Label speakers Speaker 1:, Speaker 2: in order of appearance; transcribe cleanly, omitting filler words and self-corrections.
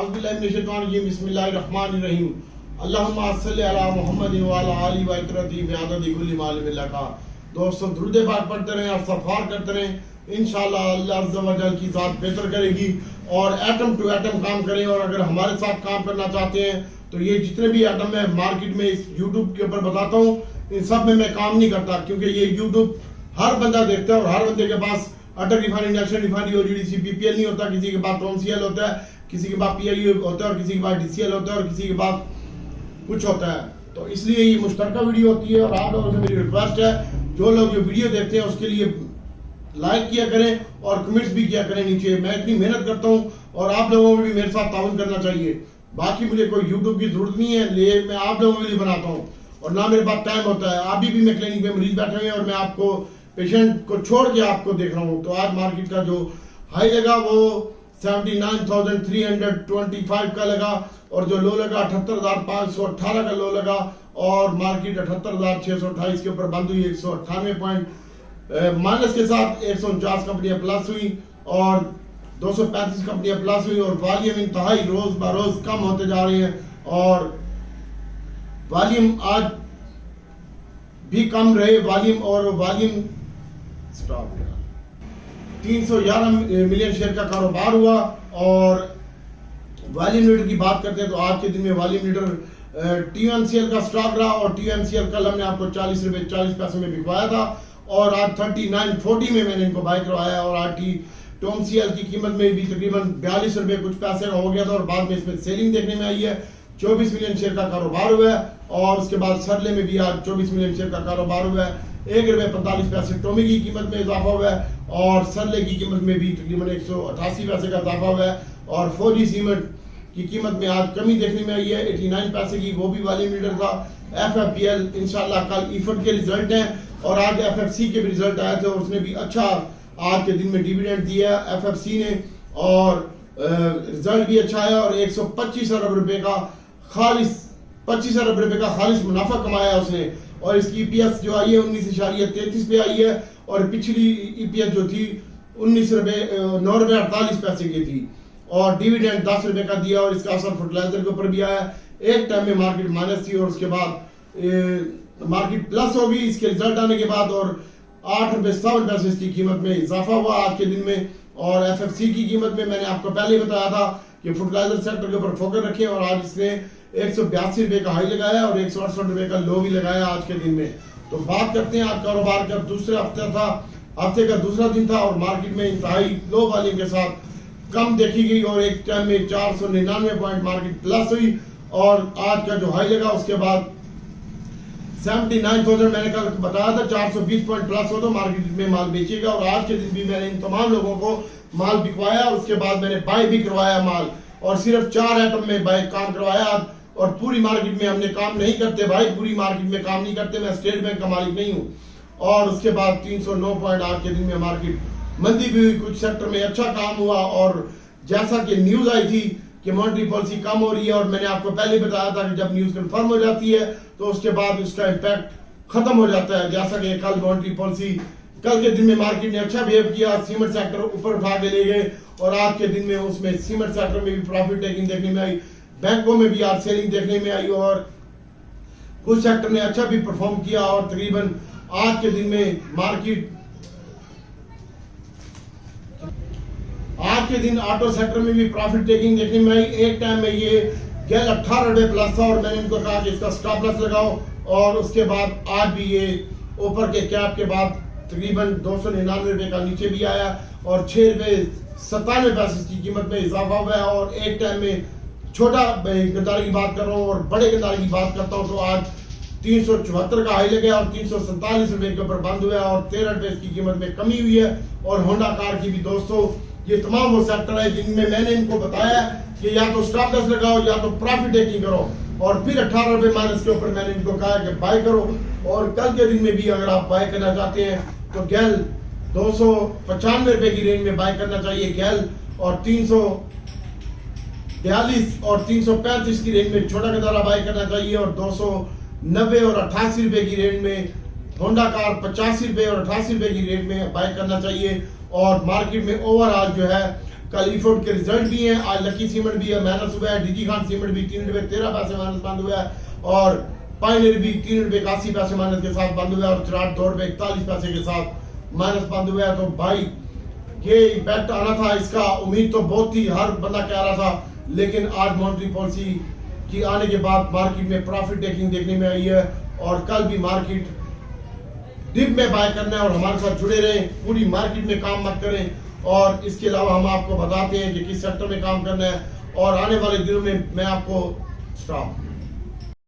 Speaker 1: औज़ुबिल्लाहि बिस्मिल्लाहिर्रहमानिर्रहीम अल्लाहुम्मा सल्लि अला मुहम्मद व अला आलि व इत्रती बिअददी कुल्ली मालिम लका। दोस्तों दुरूद पाक पढ़ते रहें, इस्तग़फ़ार करते रहें। इंशाअल्लाह अल्लाह अज़्ज़ा व जल की ज़ात बेहतर करेगी और एटम टू एटम काम करें। और अगर हमारे साथ काम करना चाहते हैं तो ये जितने भी एटम है मार्केट में इस यूट्यूब के ऊपर बताता हूँ, इन सब में मैं काम नहीं करता, क्योंकि ये यूट्यूब हर बंदा देखता है और हर बंदे के पास Atal refinery, national refinery, OGDC, PPL नहीं होता। किसी के पास टोमसीएल होता है, किसी के पास पीआईयू होता है और किसी के पास डीसीएल होता है और किसी के पास कुछ होता है। तो इसलिए ये मुश्तरका वीडियो होती है और आप लोगों से मेरी रिक्वेस्ट है, जो लोग जो वीडियो देखते हैं उसके लिए लाइक किया करें और कमेंट्स भी किया करें नीचे। मैं इतनी मेहनत करता हूँ और आप लोगों को भी मेरे साथ ताउन करना चाहिए। बाकी मुझे कोई यूट्यूब की जरूरत नहीं है, लिए मैं आप लोगों के लिए बनाता हूँ और ना मेरे पास टाइम होता है। अभी भी मैं क्लिनिक में मरीज बैठे हुए हैं और मैं आपको पेशेंट को छोड़ के आपको देख रहा हूँ। तो आज मार्केट का जो हाई लगा वो 79,325 का लगा और जो लो लगा 78,518 का लो लगा और मार्केट 78,628 के ऊपर बंद हुई। 198 पॉइंट माइनस के साथ 149 कंपनियां प्लस हुई और 235 कंपनियां प्लस हुई और वॉल्यूम इंतहाई रोज ब रोज कम होते जा रहे हैं और वॉल्यूम आज भी कम रहे। वॉल्यूम स्टॉप 311 मिलियन शेयर का कारोबार हुआ। और वॉल्यूम लीडर की बात करते हैं तो आज के दिन में वॉल्यूम लीडर टीएमसीएल का स्टॉक रहा और टीएमसीएल कल हमने आपको 40 रुपए 40 पैसे में बिकवाया था और आज 39.40 में मैंने इनको बाय करवाया। और आज टोमसीएल की कीमत में भी तकरीबन 42 रुपए कुछ पैसे का हो गया था और बाद में इसमें सेलिंग देखने में आई है। 24 मिलियन शेयर का कारोबार हुआ है और उसके बाद सरले में भी आज 24 मिलियन शेयर का कारोबार हुआ है। 1 रुपए 45 पैसे टोमी की कीमत में इजाफा हुआ है और सरले की कीमत में भी तकरीबन 188 पैसे का इजाफा हुआ है। और फौजी सीमेंट की कीमत में आज कमी देखने में आई है 89 पैसे की, वो भी वॉल्यूम लीडर था। एफएफपीएल इंशाल्लाह कल ईफड के रिजल्ट हैं और आज एफएफसी के भी रिजल्ट आए थे और उसने भी अच्छा आज के दिन में डिविडेंड दिया एफएफसी ने और रिजल्ट भी अच्छा है और 125 अरब रुपए का खालिस 25 अरब रुपए का खालिस मुनाफा कमाया उसने। और इसकी ईपीएस जो आई है 19.33 पे आई है और पिछली ईपीएस जो थी 9 रुपए 48 पैसे की थी और डिविडेंड 10 रुपए का दिया और इसका असर फर्टिलाइजर के ऊपर भी आया। एक टाइम में मार्केट माइनस थी और उसके बाद मार्केट प्लस होगी इसके रिजल्ट आने के बाद और 8 रुपए 57 पैसे इसकी कीमत में इजाफा हुआ आज के दिन में। और एफएफसी की कीमत में मैंने आपको पहले बताया था कि फर्टिलाइजर सेक्टर के ऊपर फोकस रखें और आज इसने 182 रुपए का हाई लगाया और 168 रुपए का लो भी लगाया आज के दिन में। तो बात करते हैं आज कारोबार का दूसरे हफ्ते था, हफ्ते का दूसरा दिन था और मार्केट में इंतहाई लो वॉल्यूम के साथ कम देखी गई और एक टाइम में 499 पॉइंट मार्केट प्लस हुई। और आज का जो हाई लगा उसके बाद 79,000 मैंने कल बताया था 420 पॉइंट प्लस हो तो मार्केट में माल बेचेगा और आज के दिन भी मैंने इन तमाम लोगों को माल बिकवाया। उसके बाद मैंने बाय भी करवाया माल और सिर्फ 4 आइटम में बाय काम करवाया और पूरी मार्केट में हमने काम नहीं करते भाई, पूरी मार्केट में काम नहीं करते, मैं स्टेट बैंक का मालिक नहीं हूँ। और उसके बाद 309 पॉइंट आज के दिन में मार्केट मंदी भी हुई, कुछ सेक्टर में अच्छा काम हुआ और जैसा कि न्यूज आई थी कि मॉनेटरी पॉलिसी कम हो रही है और मैंने आपको पहले बताया था कि जब न्यूज कंफर्म हो जाती है तो उसके बाद उसका इम्पैक्ट खत्म हो जाता है। जैसा कि कल मॉनेटरी पॉलिसी कल के दिन में मार्केट ने अच्छा बिहेव किया, सीमेंट सेक्टर ऊपर उठा के ले गए और आज के दिन में उसमें सीमेंट सेक्टर में भी प्रॉफिट टेकिंग देखने में आई, बैंकों में भी आज सेलिंग देखने में आई और कुछ सेक्टर ने अच्छा भी परफॉर्म किया। और तकरीबन आज के दिन में मार्केट आज के दिन ऑटो सेक्टर में भी प्रॉफिट टेकिंग देखने में आई। एक टाइम में ये गेल 18 रुपए प्लस था और मैंने इनको कहा कि इसका स्टॉप लॉस लगाओ और उसके बाद आज भी ये ऊपर के कैप के बाद तकरीबन 299 रुपए का नीचे भी आया और 6 रुपए 97 पैसे की कीमत में इजाफा हुआ है। और एक टाइम में छोटा गद्दारी की बात कर रहा हूँ और बड़े गद्दारी की बात करता हूँ तो आज 374 का हाई लगा और 347 रुपए के ऊपर बंद हुआ और 13 रुपए इसकी कीमत में कमी हुई है। और होंडा कार की भी दोस्तों ये तमाम वो सेक्टर है जिनमें मैंने इनको बताया कि या तो स्टॉप लॉस लगाओ या तो प्रॉफिट टेकिंग करो और फिर 18 रुपए माइनस के ऊपर मैंने इनको कहा कि बाय करो। और कल के दिन में भी अगर आप बाय करना चाहते हैं तो गैल 295 रुपए की रेंज में बाय करना चाहिए गैल और 342 और 335 की रेंज में छोटा गदारा बाय करना चाहिए और 290 और 88 रुपए की रेंज में होंडा कार 85 रुपए और 88 रुपए की रेंज में बाय करना चाहिए। और मार्केट में ओवरऑल जो है कल ईफोर्ड के रिजल्ट भी हैं, आज लकी सीमेंट भी है माइनस हुआ है, डीजी खान सीमेंट भी 3 रुपए 13 पैसे माइनस बंद हुआ है, और पायनियर भी 3 रुपए 81 पैसे माइनस के साथ बंद हुआ है, और चिराग 2 रुपए 41 पैसे के साथ माइनस बंद हुआ है। तो भाई ये इम्पैक्ट आना था इसका, उम्मीद तो बहुत थी, हर बंदा कह रहा था, लेकिन आज मॉनेटरी पॉलिसी की आने के बाद मार्केट में प्रॉफिट टेकिंग देखने में आई है, और कल भी मार्केट डिप में बाय करना है, और हमारे साथ जुड़े रहें, पूरी मार्केट में काम मत करें। और इसके अलावा हम आपको बताते हैं कि किस सेक्टर में काम करना है, और आने वाले दिनों में मैं आपको स्टॉप